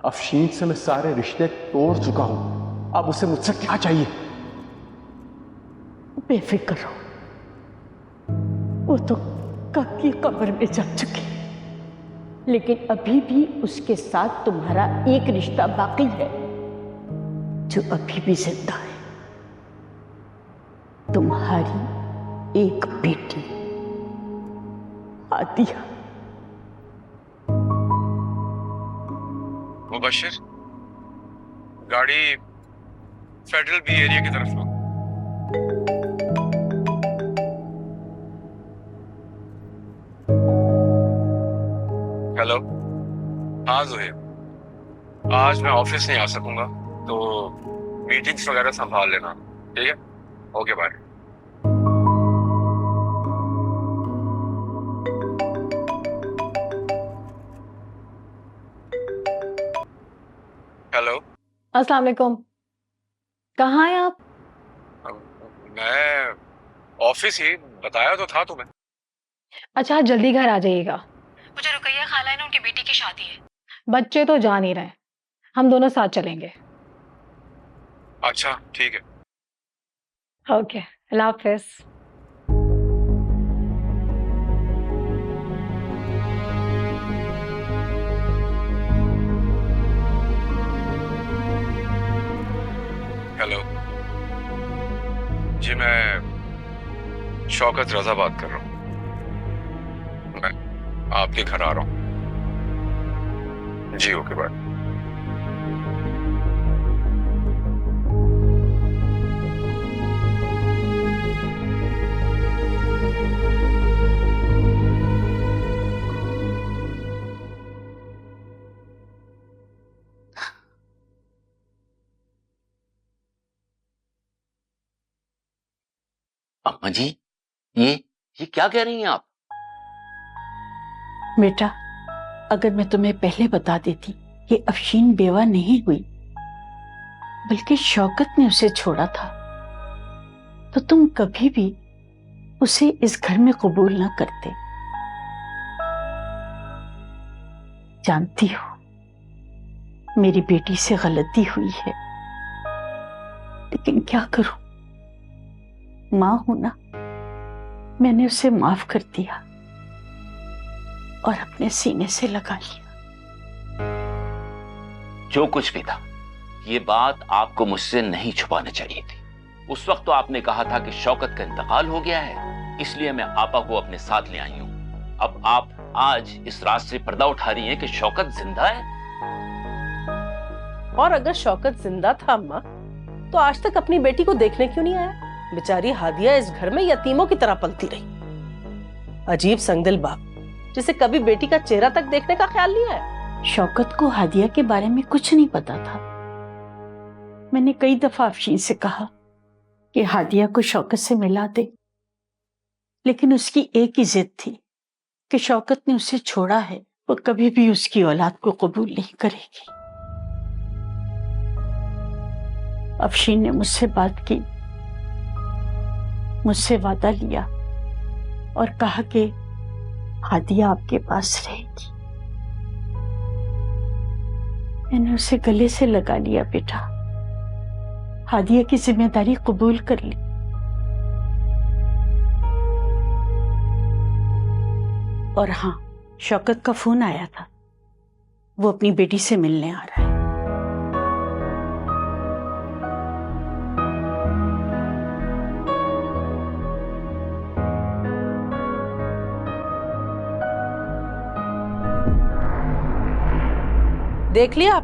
अफशीन से मैं सारे रिश्ते तोड़ चुका हूं। अब उसे मुझसे क्या चाहिए? बेफिक्र रहो, वो तो कब की कब्र में जा चुकी, लेकिन अभी भी उसके साथ तुम्हारा एक रिश्ता बाकी है जो अभी भी जिंदा है। तुम्हारी एक बेटी आदिया। मुबशिर, गाड़ी फेडरल बी एरिया की तरफ लो। हेलो, हाँ ज़ुहैब, आज मैं ऑफिस नहीं आ सकूंगा, तो मीटिंग्स वगैरह संभाल लेना, ठीक है? Okay bye. हेलो, अस्सलाम वालेकुम। कहाँ हैं आप? मैं ऑफिस ही, बताया तो था तुम्हें। अच्छा, आप जल्दी घर आ जाइएगा। मुझे रुकैया खाला है ना, उनकी बेटी की शादी है। बच्चे तो जा नहीं रहे, हम दोनों साथ चलेंगे। अच्छा ठीक है। ओके, अल्लाह हाफिज। हेलो जी, मैं शौकत रजा बात कर रहा हूँ। मैं आपके घर आ रहा हूँ। जी ओके बाय। अम्मा जी, ये क्या कह रही हैं आप? बेटा, अगर मैं तुम्हें पहले बता देती कि अफशीन बेवा नहीं हुई बल्कि शौकत ने उसे छोड़ा था, तो तुम कभी भी उसे इस घर में कबूल ना करते। जानती हो मेरी बेटी से गलती हुई है, लेकिन क्या करूं, मां हूं ना। मैंने उसे माफ कर दिया और अपने सीने से लगा लिया। जो कुछ भी था, ये बात आपको मुझसे नहीं छुपानी चाहिए थी। उस वक्त तो आपने कहा था कि शौकत का इंतकाल हो गया है, इसलिए मैं आपा को अपने साथ ले आई हूं। अब आप आज इस रात से पर्दा उठा रही हैं कि शौकत जिंदा है। और अगर शौकत जिंदा था अम्मा, तो आज तक अपनी बेटी को देखने क्यों नहीं आया? बेचारी हादिया इस घर में यतीमों की तरह पलती रही। अजीब संगदिल बाप, जिसे कभी बेटी का चेहरा तक देखने का ख्याल नहीं आया। शौकत को हादिया के बारे में कुछ नहीं पता था। मैंने कई दफा अफशीन से कहा कि हादिया को शौकत से मिला दे, लेकिन उसकी एक ही जिद थी कि शौकत ने उसे छोड़ा है, वो कभी भी उसकी औलाद को कबूल नहीं करेगी। अफशीन ने मुझसे बात की, मुझसे वादा लिया और कहा कि हादिया आपके पास रहेगी। मैंने उसे गले से लगा लिया। बेटा, हादिया की जिम्मेदारी कबूल कर ली। और हाँ, शौकत का फोन आया था, वो अपनी बेटी से मिलने आ रहा है। देख लिया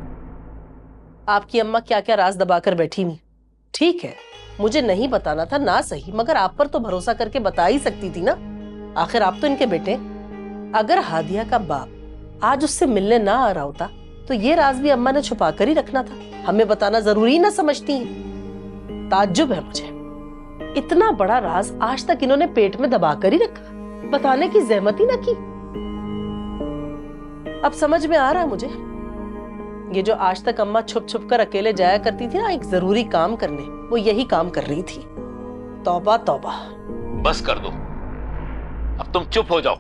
आपकी अम्मा क्या क्या राज दबाकर बैठी हुई। ठीक है, मुझे नहीं बताना था ना सही, मगर आप पर तो भरोसा करके बता ही सकती थी ना। आखिर आप तो इनके बेटे। अगर हादिया का बाप आज उससे मिलने ना आ रहा होता, तो ये राज भी अम्मा ने छुपा कर ही रखना था। हमें बताना जरूरी ना समझती हैं। ताज्जुब है मुझे, इतना बड़ा राज आज तक इन्होंने पेट में दबा कर ही रखा, बताने की जहमत ही ना की। अब समझ में आ रहा है मुझे, ये जो आज तक अम्मा छुप छुप कर अकेले जाया करती थी ना एक जरूरी काम करने, वो यही काम कर रही थी। तौबा तौबा। बस कर दो, अब तुम चुप हो जाओ।